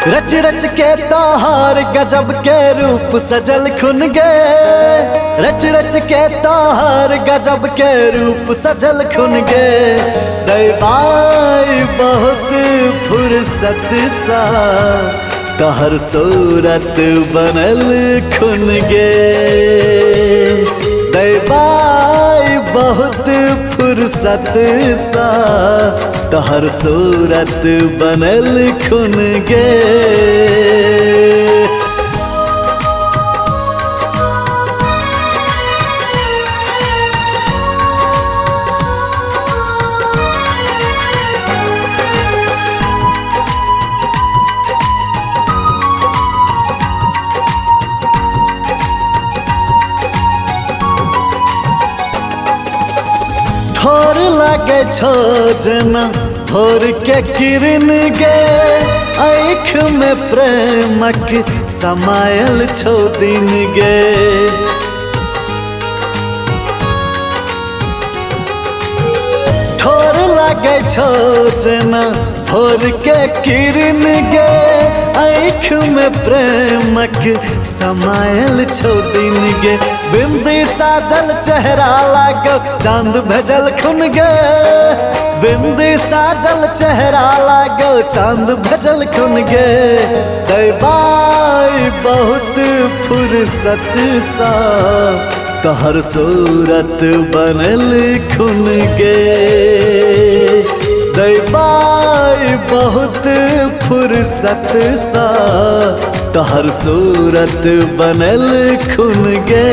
रच रच के तोहर गजब के रूप सजल खुन गे। रच रच के तोहर गजब के रूप सजल खुन गे। दैवाई बहुत फुर्सत सा तोहर सूरत बनल खुन गे। दैवाई बहुत फुर्सत सा तोहर सूरत बनल खुन गे। थोर लागे छो जना भोर के किरण गे। आँख में प्रेमक समायल छो दिन गे। थोर लागे छो जना भोर के किरण गे। आँख में प्रेमक समायल छो दिन गे। बिंदी साजल चेहरा लागो चांद भेजल खुन गे। बिंदी साजल चेहरा लागो चांद भेजल खुन गे। दैवाई बहुत फुर्सत सा तोहर सूरत बनल खुन गे। दैवाई बहुत फुर्सत सा तोहर सूरत बनल खुन गे।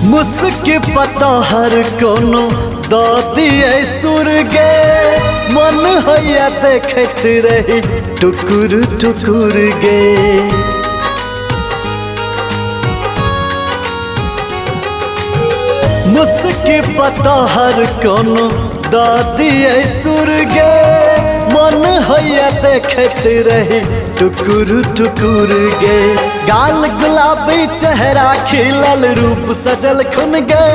मुस्की पता हर कोनो दो दिए सुर गे। मन हैया देखत रही टुकुर टुकुर गे। मुस्की पता हर कोनो दो दिए सुर गे। मन हैया देखत रही टुकुर टुकुर गे। गाल गुलाबी चेहरा खिलल रूप सजल खुन गे।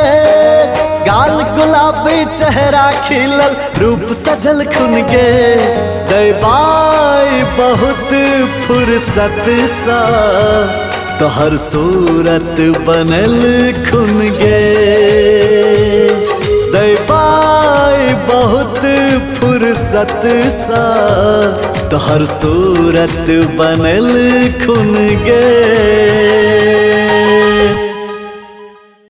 गाल गुलाबी चेहरा खिलल रूप सजल खुन गे। दैवाई बहुत फुर्सत सा तोहर सूरत बनल खुन गे। दैवाई बहुत फुर्सत सा तोहर सूरत बनल खुन गे।